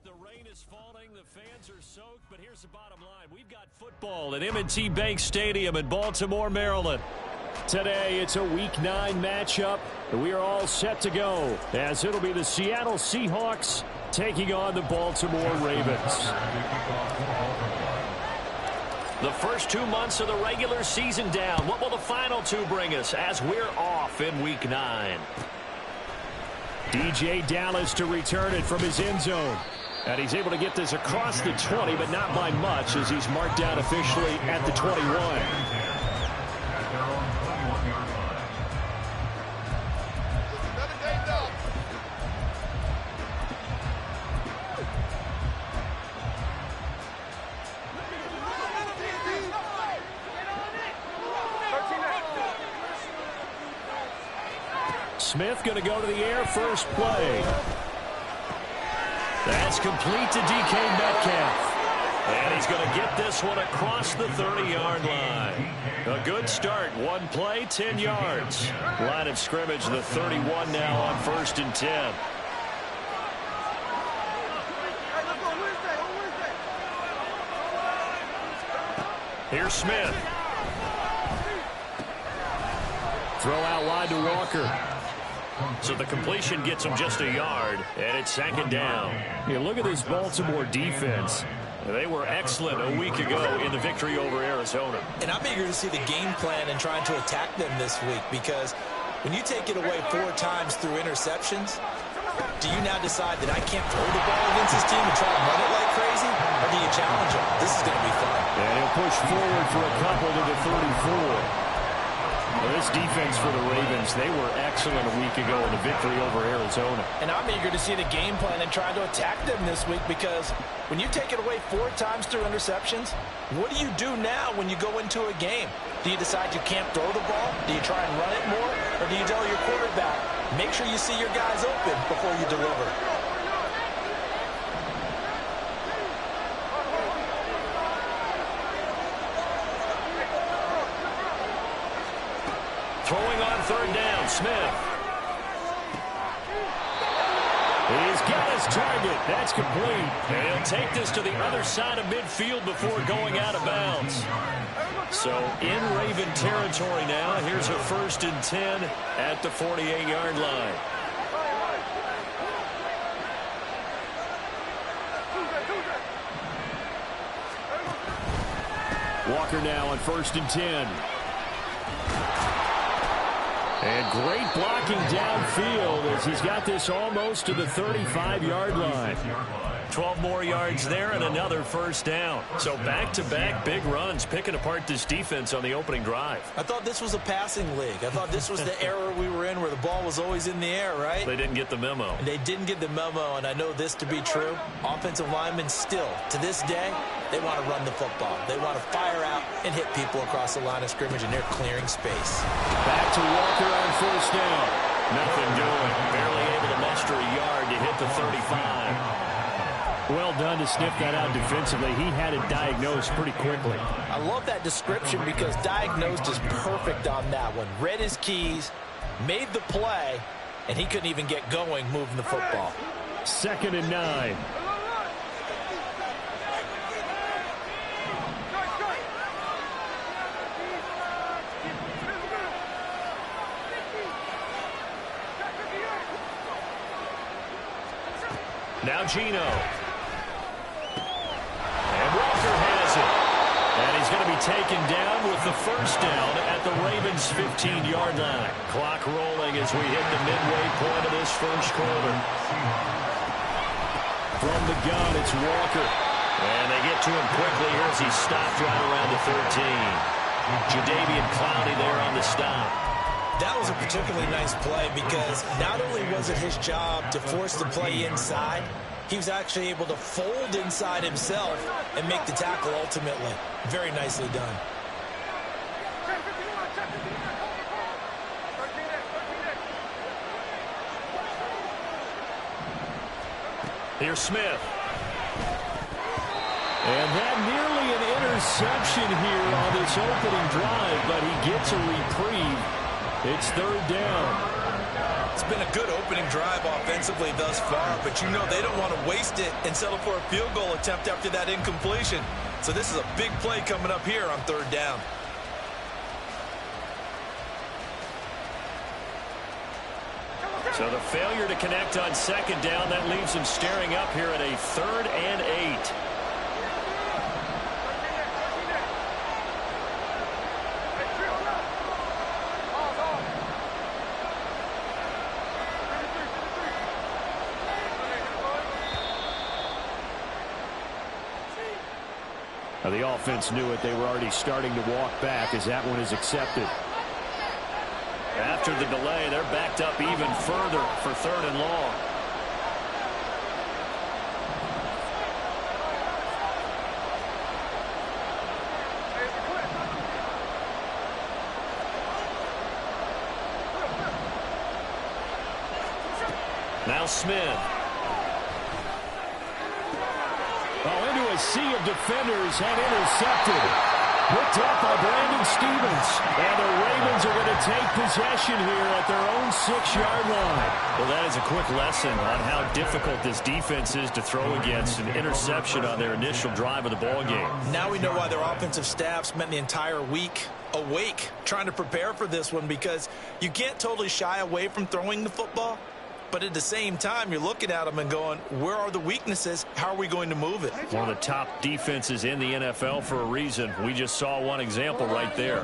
The rain is falling, the fans are soaked, but here's the bottom line. We've got football at M&T Bank Stadium in Baltimore, Maryland. Today, it's a Week 9 matchup, and we are all set to go, as it'll be the Seattle Seahawks taking on the Baltimore Ravens. The first 2 months of the regular season down. What will the final 2 bring us as we're off in Week 9? DJ Dallas to return it from his end zone. And he's able to get this across the 20, but not by much, as he's marked down officially at the 21. Smith going to go to the air, first play. That's complete to DK Metcalf. And he's going to get this one across the 30-yard line. A good start. 1 play, 10 yards. Line of scrimmage, the 31 now on 1st and 10. Here's Smith. Throw out wide to Walker. So the completion gets him just a yard, and it's 2nd down. Yeah, look at this Baltimore defense. They were excellent a week ago in the victory over Arizona. And I'm eager to see the game plan and trying to attack them this week, because when you take it away 4 times through interceptions, do you now decide that I can't throw the ball against this team and try to run it like crazy? Or do you challenge them? This is going to be fun. And he'll push forward for a couple to the 34. Well, this defense for the Ravens, they were excellent a week ago in the victory over Arizona. And I'm eager to see the game plan and try to attack them this week, because when you take it away 4 times through interceptions, what do you do now when you go into a game? Do you decide you can't throw the ball? Do you try and run it more? Or do you tell your quarterback, make sure you see your guys open before you deliver? Throwing on 3rd down, Smith. He's got his target. That's complete. And he'll take this to the other side of midfield before going out of bounds. So in Raven territory now. Here's a 1st and 10 at the 48-yard line. Walker now on 1st and 10. And great blocking downfield as he's got this almost to the 35-yard line. 12 more yards there and another 1st down. So back-to-back big runs, picking apart this defense on the opening drive. I thought this was a passing league. I thought this was the era we were in where the ball was always in the air, right? They didn't get the memo. And they didn't get the memo, and I know this to be true. Offensive linemen still, to this day, they want to run the football. They want to fire out and hit people across the line of scrimmage, and they're clearing space. Back to Walker on 1st down. Nothing doing. Barely able to muster a yard to hit the 35. Well done to sniff that out defensively. He had it diagnosed pretty quickly. I love that description, because diagnosed is perfect on that one. Read his keys, made the play, and he couldn't even get going moving the football. 2nd and 9. Now Gino. And Walker has it. And he's going to be taken down with the 1st down at the Ravens' 15-yard line. Clock rolling as we hit the midway point of this 1st quarter. From the gun, it's Walker. And they get to him quickly here as he stopped right around the 13. Jadeveon Clowney there on the stop. That was a particularly nice play, because not only was it his job to force the play inside, He was actually able to fold inside himself and make the tackle ultimately. Very nicely done. Here's Smith. And that nearly an interception here on this opening drive, but he gets a reprieve. It's third down. It's been a good opening drive offensively thus far, but you know they don't want to waste it and settle for a field goal attempt after that incompletion. So this is a big play coming up here on third down. So the failure to connect on second down, that leaves him staring up here at a 3rd and 8. Now the offense knew it. They were already starting to walk back as that one is accepted. After the delay, they're backed up even further for 3rd and long. Now Smith. Oh, into a sea of defenders and intercepted. Picked up by Brandon Stevens. And the Ravens are going to take possession here at their own 6-yard line. Well, that is a quick lesson on how difficult this defense is to throw against. An interception on their initial drive of the ball game. Now we know why their offensive staff spent the entire week awake trying to prepare for this one, because you can't totally shy away from throwing the football. But at the same time, you're looking at them and going, where are the weaknesses? How are we going to move it? One of the top defenses in the NFL for a reason. We just saw one example right there.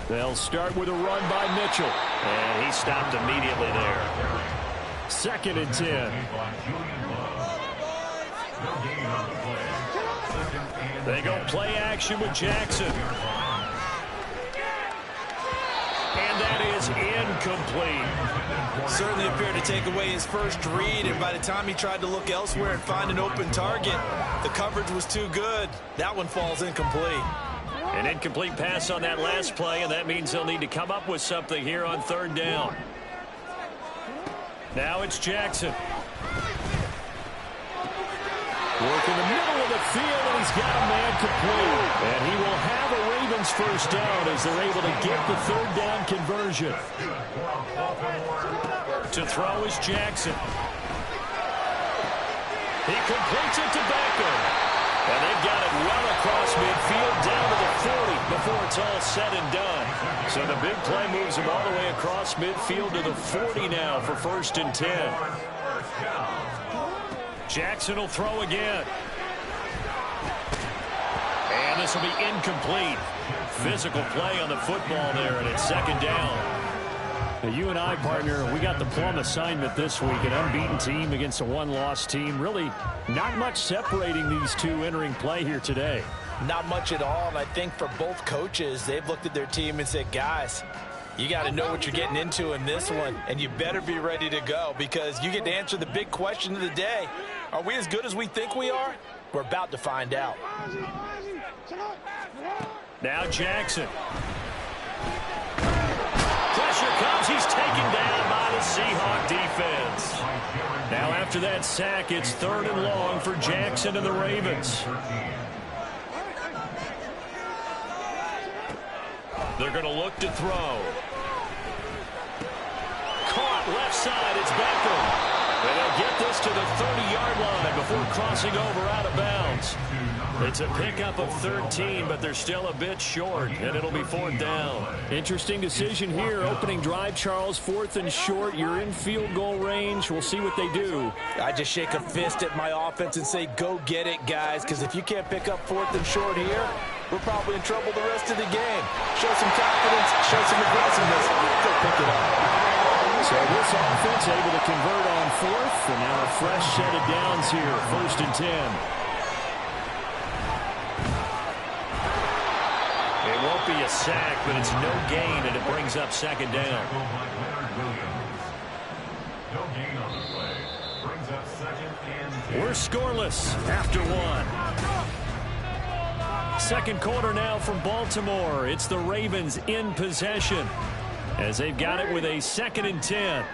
They'll start with a run by Mitchell. And he stopped immediately there. 2nd and 10. They go play action with Jackson. And that is incomplete. Certainly appeared to take away his first read, and by the time he tried to look elsewhere and find an open target, the coverage was too good. That one falls incomplete. An incomplete pass on that last play, and that means they'll need to come up with something here on 3rd down. Now it's Jackson. Work in the middle of the field, and he's got a man complete. And he will have a Ravens first down as they're able to get the 3rd down conversion. To throw is Jackson. He completes it to Beckham. And they've got it well across midfield down to the 40 before it's all said and done. So the big play moves him all the way across midfield to the 40 now for 1st and 10. Jackson will throw again. And this will be incomplete. Physical play on the football there, and it's 2nd down. Now, you and I, partner, we got the plum assignment this week. An unbeaten team against a one-loss team. Really not much separating these two entering play here today. Not much at all, and I think for both coaches, they've looked at their team and said, guys, you got to know what you're getting into in this one, and you better be ready to go, because you get to answer the big question of the day. Are we as good as we think we are? We're about to find out. Now Jackson. Pressure comes. He's taken down by the Seahawk defense. Now after that sack, it's 3rd and long for Jackson and the Ravens. They're going to look to throw. Caught left side. It's Beckham. And they'll get this to the 30-yard line before crossing over out of bounds. It's a pickup of 13, but they're still a bit short, and it'll be 4th down. Interesting decision here. Opening drive, Charles, 4th and short. You're in field goal range. We'll see what they do. I just shake a fist at my offense and say, go get it, guys, because if you can't pick up 4th and short here, we're probably in trouble the rest of the game. Show some confidence, show some aggressiveness. Go pick it up. So this offense able to convert on 4th, and now a fresh set of downs here, 1st and 10. It won't be be a sack, but it's no gain, and it brings up second down. No gain on the play. Brings up second and 10. We're scoreless after one. Second quarter now from Baltimore. It's the Ravens in possession as they've got it with a 2nd and 10.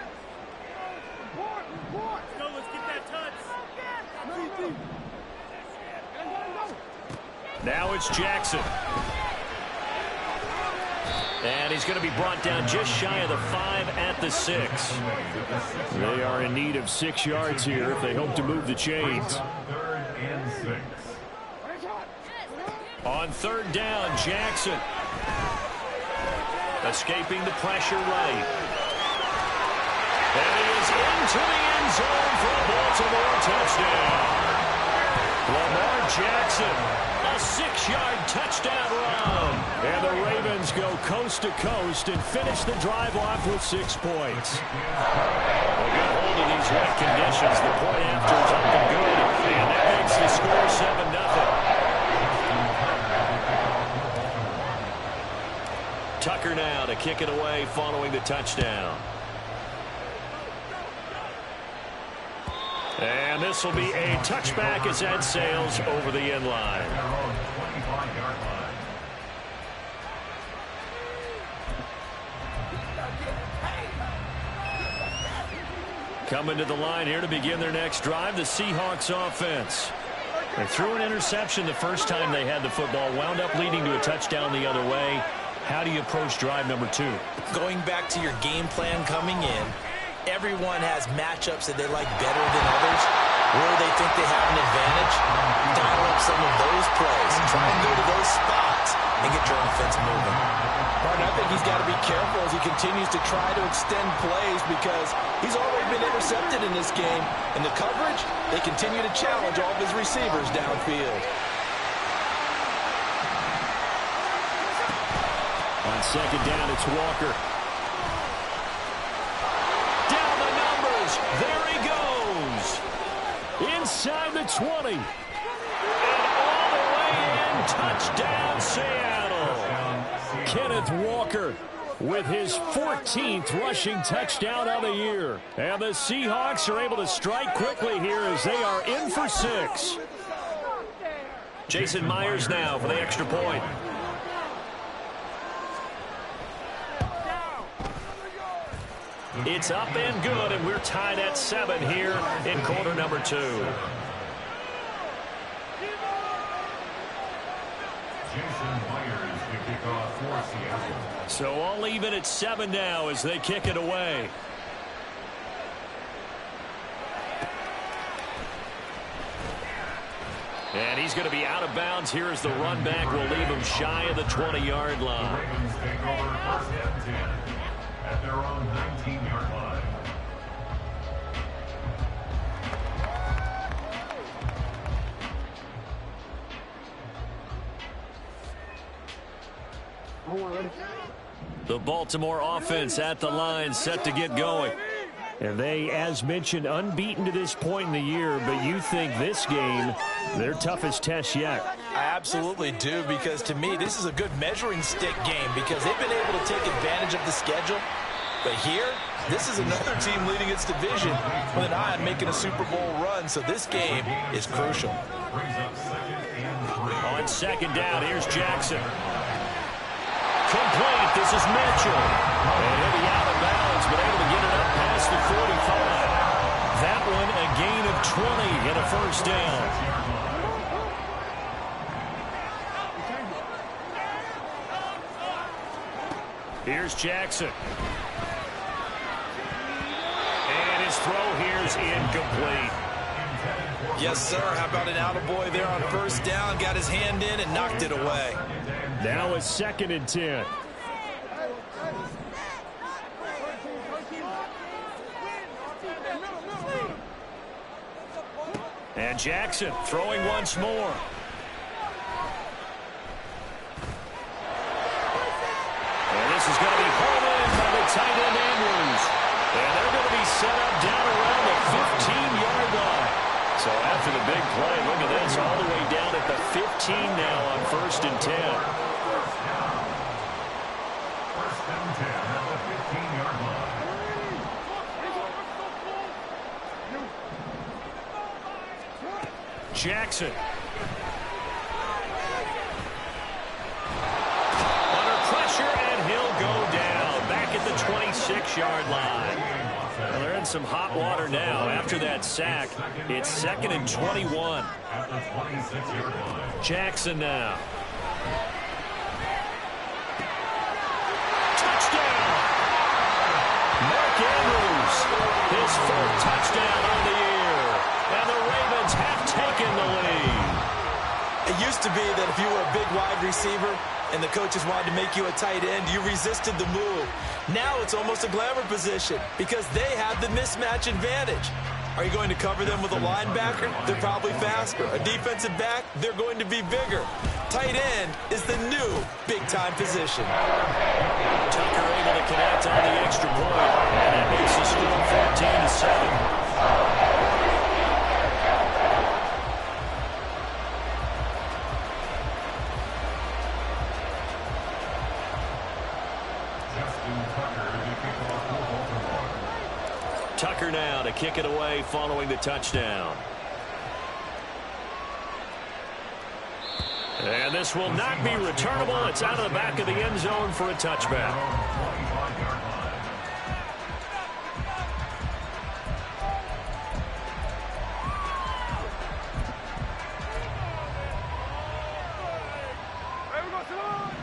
Now it's Jackson. And he's going to be brought down just shy of the 5 at the 6. They are in need of 6 yards here if they hope to move the chains. 3rd and 6. On 3rd down, Jackson. Escaping the pressure right. And he is into the end zone for a Baltimore touchdown. Lamar Jackson, a 6-yard touchdown run. And the Ravens go coast to coast and finish the drive off with 6 points. A good hold of these wet conditions. The point after is up and good. And that makes the score 7-0. Tucker now to kick it away following the touchdown. And this will be a touchback as that sails over the end line. Coming to the line here to begin their next drive, the Seahawks offense. They threw an interception the first time they had the football, wound up leading to a touchdown the other way. How do you approach drive number 2? Going back to your game plan coming in, everyone has matchups that they like better than others, where they think they have an advantage. Dial up some of those plays. Try and go to those spots and get your offense moving. Martin, I think he's got to be careful as he continues to try to extend plays because he's already been intercepted in this game. And the coverage, they continue to challenge all of his receivers downfield. On 2nd down, it's Walker. Down the numbers. There he goes. Inside the 20. And all the way in. Touchdown, Seattle. Kenneth Walker with his 14th rushing touchdown of the year. And the Seahawks are able to strike quickly here as they are in for 6. Jason Myers now for the extra point. It's up and good, and we're tied at 7 here in quarter number 2. So all even at 7 now as they kick it away. And he's going to be out of bounds here as the run back will leave him shy of the 20-yard line. Ravens take over 1st and 10 at their own 19-yard line. The Baltimore offense at the line, set to get going. And they, as mentioned, unbeaten to this point in the year, but you think this game, their toughest test yet. I absolutely do, because to me, this is a good measuring stick game because they've been able to take advantage of the schedule. But here, this is another team leading its division with an eye on making a Super Bowl run, so this game is crucial. On 2nd down, here's Jackson. Complete. This is Mitchell. And he'll be out of bounds, but able to get it up past the 45. That one a gain of 20 and a 1st down. Here's Jackson. And his throw here is incomplete. Yes, sir. How about an attaboy there on 1st down? Got his hand in and knocked it away. Now it's 2nd and 10. And Jackson throwing once more. And this is going to be hauled in by the tight end Andrews. And they're going to be set up down around the 15-yard line. So after the big play, look at this, all the way down at the 15 now on 1st and 10. Jackson. Under pressure, and he'll go down. Back at the 26-yard line. Well, they're in some hot water now after that sack. It's 2nd and 21. Jackson now. Touchdown! Mark Andrews, his 4th touchdown on the year. And the Ravens have taken the lead. It used to be that if you were a big wide receiver and the coaches wanted to make you a tight end, you resisted the move. Now it's almost a glamour position because they have the mismatch advantage. Are you going to cover them with a linebacker? They're probably faster. A defensive back? They're going to be bigger. Tight end is the new big-time position. Tucker able to connect on the extra point, and that makes the score 14-7. Tucker now to kick it away following the touchdown. And this will not be returnable. It's out of the back of the end zone for a touchback.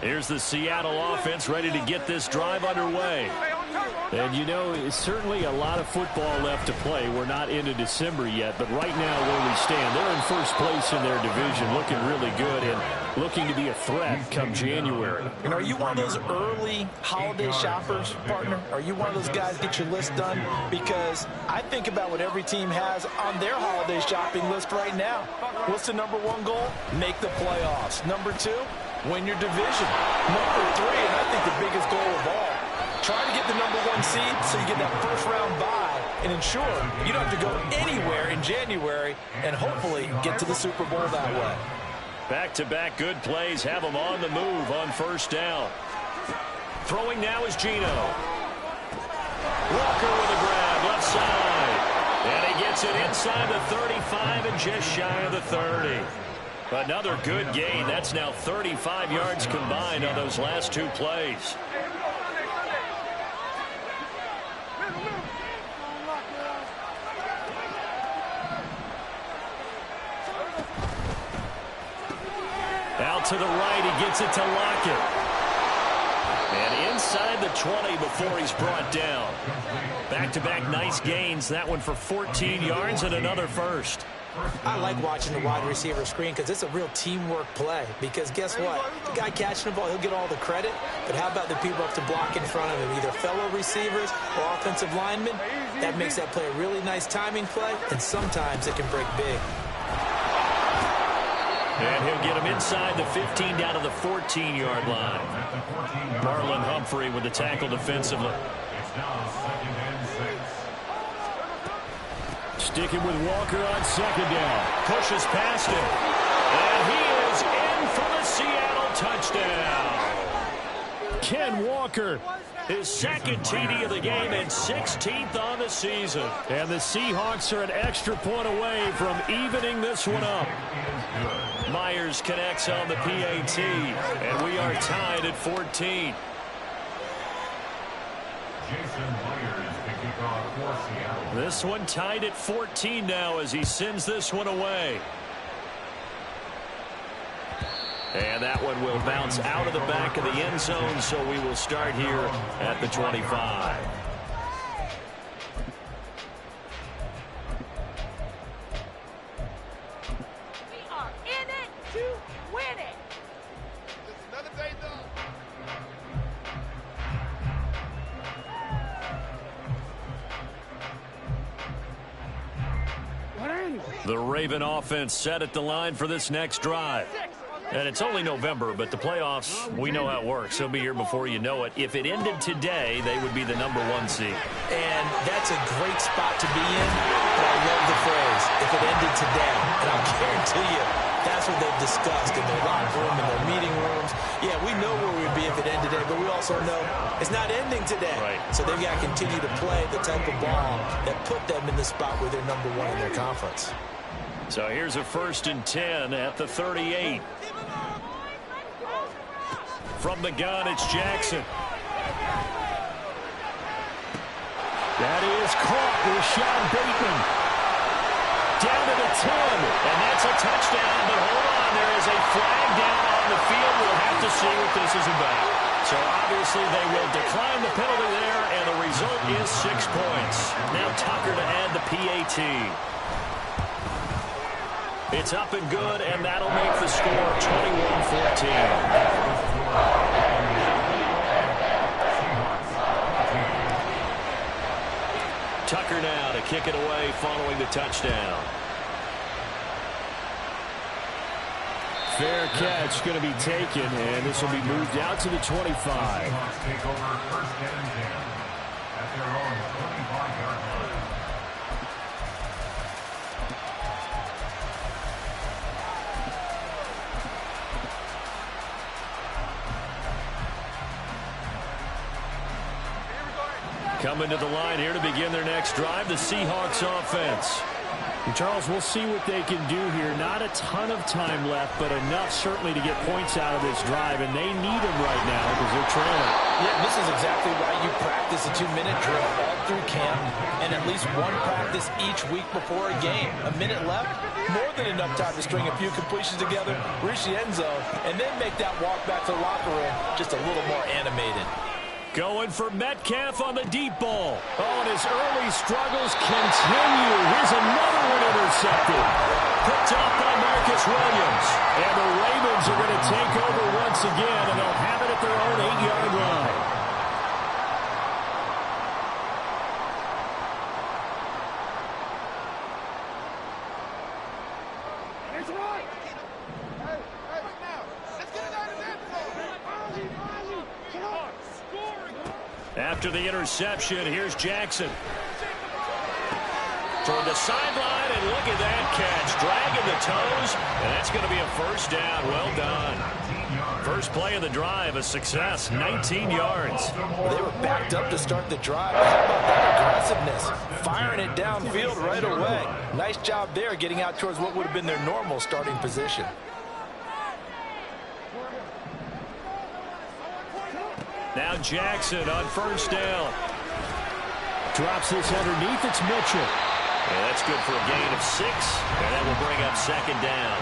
Here's the Seattle offense ready to get this drive underway. And, you know, it's certainly a lot of football left to play. We're not into December yet, but right now where we stand, they're in first place in their division, looking really good and looking to be a threat come January. And are you one of those early holiday shoppers, partner? Are you one of those guys get your list done? Because I think about what every team has on their holiday shopping list right now. What's the number 1 goal? Make the playoffs. Number 2, win your division. Number 3, and I think the biggest goal of all, try to get the number 1 seed so you get that first-round bye and ensure you don't have to go anywhere in January and hopefully get to the Super Bowl that way. Back-to-back good plays have them on the move on first down. Throwing now is Geno. Walker with a grab, left side. And he gets it inside the 35 and just shy of the 30. Another good gain. That's now 35 yards combined on those last 2 plays. Out to the right, he gets it to Lockett. And inside the 20 before he's brought down. Back-to-back nice gains. That one for 14 yards and another first. I like watching the wide receiver screen because it's a real teamwork play. Because guess what? The guy catching the ball, he'll get all the credit. But how about the people up to block in front of him? Either fellow receivers or offensive linemen. That makes that play a really nice timing play. And sometimes it can break big. And he'll get him inside the 15 down to the 14-yard line. Marlon Humphrey with the tackle defensively. Sticking with Walker on second down. Pushes past him. And he is in for the Seattle touchdown. Ken Walker. His second TD of the game and 16th on the season. And the Seahawks are an extra point away from evening this one up. Myers connects on the PAT, and we are tied at 14. This one tied at 14 now as he sends this one away. And that one will bounce out of the back of the end zone, so we will start here at the 25. We are in it to win it. It's another day done. The Raven offense set at the line for this next drive. And it's only November, but the playoffs, we know how it works. They'll be here before you know it. If it ended today, they would be the number 1 seed. And that's a great spot to be in, but I love the phrase, if it ended today. And I'll guarantee you, that's what they've discussed in their locker room, in their meeting rooms. Yeah, we know where we'd be if it ended today, but we also know it's not ending today. Right. So they've got to continue to play the type of ball that put them in the spot where they're number 1 in their conference. So here's a 1st and 10 at the 38. From the gun, it's Jackson. That is caught with Sean Bateman. Down to the 10, and that's a touchdown. But hold on, there is a flag down on the field. We'll have to see what this is about. So obviously they will decline the penalty there, and the result is 6 points. Now Tucker to add the PAT. It's up and good, and that'll make the score 21-14. Tucker now to kick it away following the touchdown. Fair catch going to be taken, and this will be moved out to the 25. Take over 1st and 10 at their own 25-yard line. Coming to the line here to begin their next drive, the Seahawks offense. And Charles, we'll see what they can do here. Not a ton of time left, but enough certainly to get points out of this drive, and they need them right now because they're trailing. Yeah, this is exactly why you practice a 2-minute drill all through camp and at least one practice each week before a game. A minute left, more than enough time to string a few completions together, reach the end zone, and then make that walk back to the locker room just a little more animated. Going for Metcalf on the deep ball. Oh, and his early struggles continue. Here's another one intercepted. Picked off by Marcus Williams. And the Ravens are going to take over once again, and they'll have it at their own 8-yard line. It's right. Hey, now. Let's get it out of that zone. After the interception, here's Jackson. Toward the sideline, and look at that catch. Dragging the toes, and that's going to be a 1st down. Well done. First play of the drive, a success, 19 yards. They were backed up to start the drive. How about that aggressiveness? Firing it downfield right away. Nice job there getting out towards what would have been their normal starting position. Now Jackson on 1st down. Drops this underneath. It's Mitchell. Yeah, that's good for a gain of 6, and that will bring up 2nd down.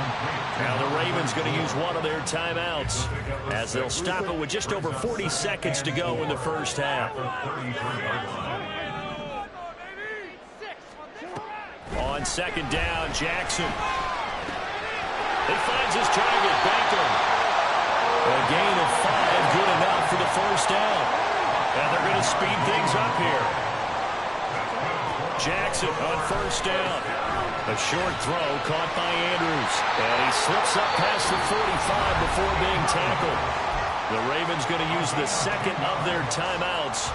Now the Ravens going to use one of their timeouts as they'll stop it with just over 40 seconds to go in the 1st half. On 2nd down, Jackson. He finds his target, Beckham. A gain of 5, good enough for the 1st down. And they're going to speed things up here. Jackson on 1st down. A short throw caught by Andrews. And he slips up past the 45 before being tackled. The Ravens going to use the 2nd of their timeouts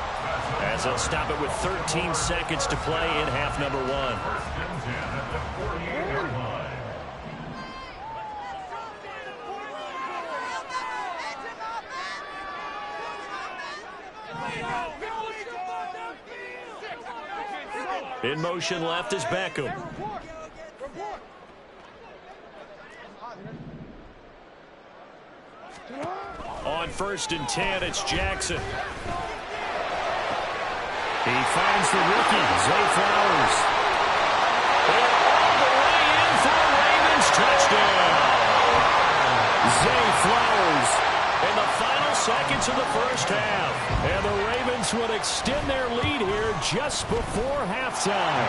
as they'll stop it with 13 seconds to play in half number 1. In motion left is Beckham. On 1st and 10, it's Jackson. He finds the rookie, Zay Flowers. And all the way in for a Ravens touchdown. Zay Flowers in the final seconds of the 1st half. And the Ravens would extend their lead here just before halftime.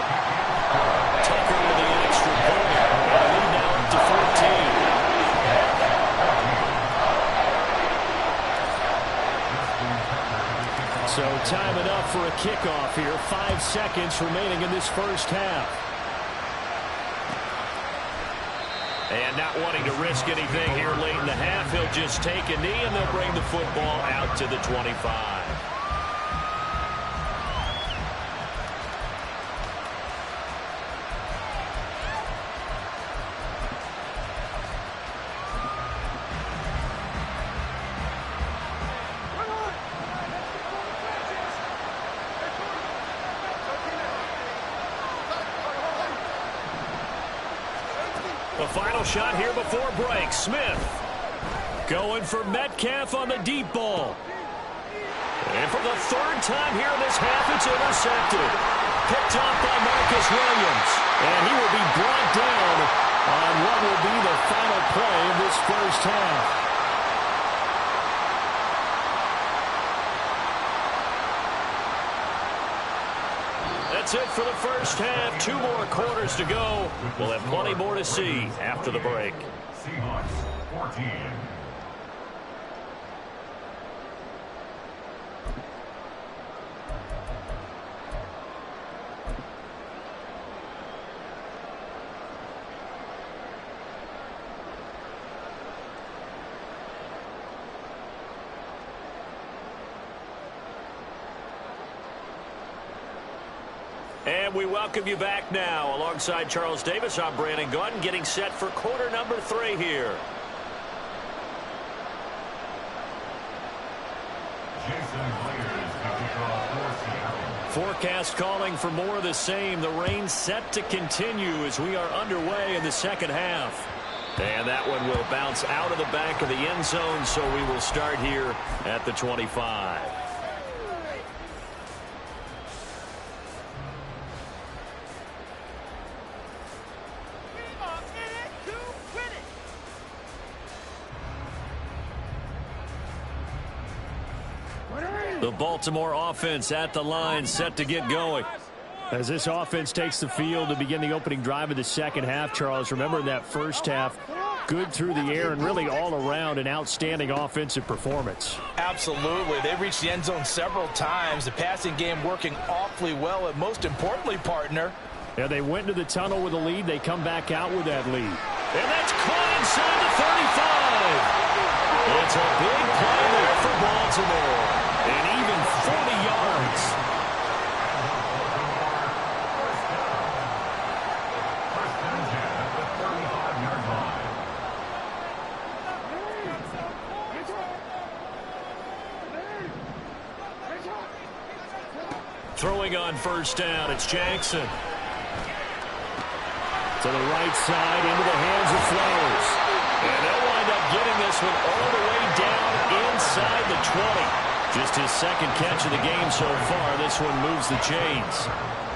Tucker with the extra point. Lead now up to 14. So time enough for a kickoff here. 5 seconds remaining in this 1st half. And not wanting to risk anything here late in the half, he'll just take a knee and they'll bring the football out to the 25. final shot here before break. Smith going for Metcalf on the deep ball. And for the third time here in this half, it's intercepted. Picked up by Marcus Williams. And he will be brought down on what will be the final play of this first half. That's it for the first half. 2 more quarters to go. We'll have plenty more to see after the break. Seahawks 14. And we welcome you back now. Alongside Charles Davis, I'm Brandon Gaudin, getting set for quarter number 3 here. Forecast calling for more of the same. The rain set to continue as we are underway in the second half. And that one will bounce out of the back of the end zone, so we will start here at the 25. The Baltimore offense at the line, set to get going. As this offense takes the field to begin the opening drive of the second half, Charles, remember in that first half, good through the air and really all around an outstanding offensive performance. Absolutely. They reached the end zone several times. The passing game working awfully well, and most importantly, partner. Yeah, they went to the tunnel with a lead. They come back out with that lead. And that's caught inside the 35. It's a big play there for Baltimore. And even 40 yards. Throwing on first down, it's Jackson. To the right side, into the hands of Flowers. And they'll wind up getting this one all the way down inside the 20. Just his second catch of the game so far. This one moves the chains.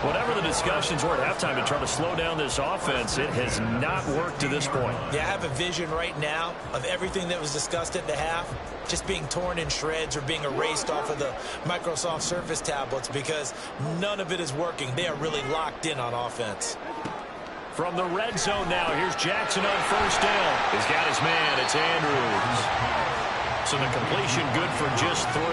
Whatever the discussions were at halftime to try to slow down this offense, it has not worked to this point. Yeah, I have a vision right now of everything that was discussed at the half just being torn in shreds or being erased off of the Microsoft Surface tablets because none of it is working. They are really locked in on offense. From the red zone now, here's Jackson on first down. He's got his man. It's Andrews. So the completion good for just 3.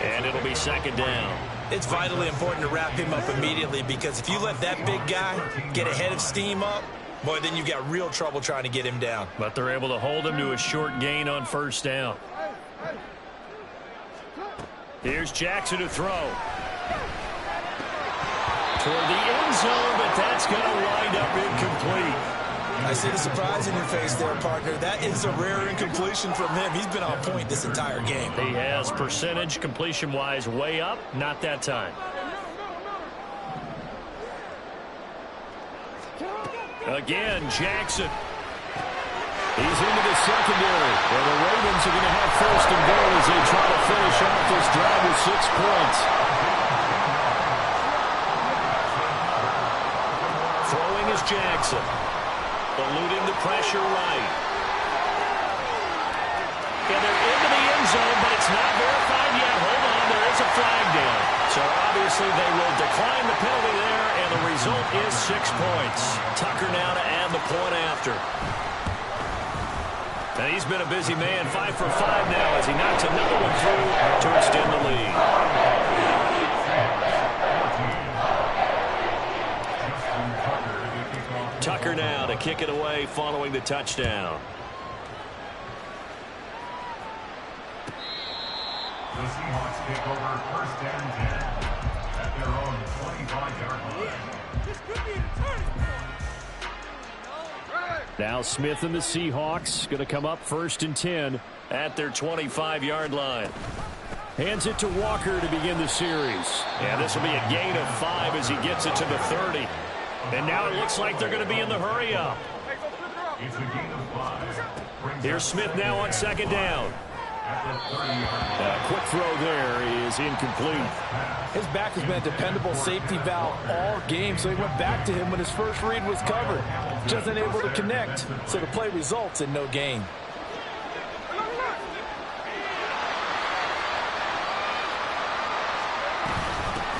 And it'll be second down. It's vitally important to wrap him up immediately because if you let that big guy get a head of steam up, boy, then you've got real trouble trying to get him down. But they're able to hold him to a short gain on first down. Here's Jackson to throw. Toward the end zone, but that's going to wind up incomplete. I see the surprise in your face there, partner. That is a rare incompletion from him. He's been on point this entire game. He has percentage completion-wise way up. Not that time. Again, Jackson. He's into the secondary. Well, the Ravens are going to have first and goal as they try to finish off this drive with 6 points. Throwing is Jackson. Eluding the pressure right. And they're into the end zone, but it's not verified yet. Hold on, there is a flag down. So obviously they will decline the penalty there, and the result is 6 points. Tucker now to add the point after. And he's been a busy man, 5 for 5 now as he knocks another one through to extend the lead. Tucker now to kick it away following the touchdown. The Seahawks take over first and 10 at their own 25-yard line. Now Smith and the Seahawks going to come up first and 10 at their 25-yard line. Hands it to Walker to begin the series. Yeah, this will be a gain of 5 as he gets it to the 30. And now it looks like they're going to be in the hurry up. It's a gain of 5. Here's Smith now on second down. Quick throw there is incomplete. His back has been a dependable safety valve all game, so he went back to him when his first read was covered. Just unable to connect, so the play results in no gain.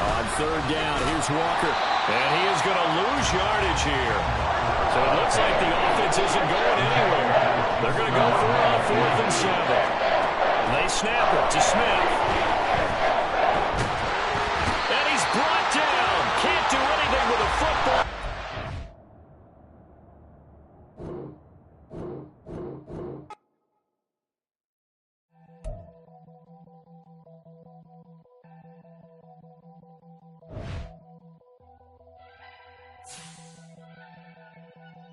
On third down, here's Walker. And he is going to lose yardage here. So it looks like the offense isn't going anywhere. They're going to go for it on 4th and 7. They snap it to Smith.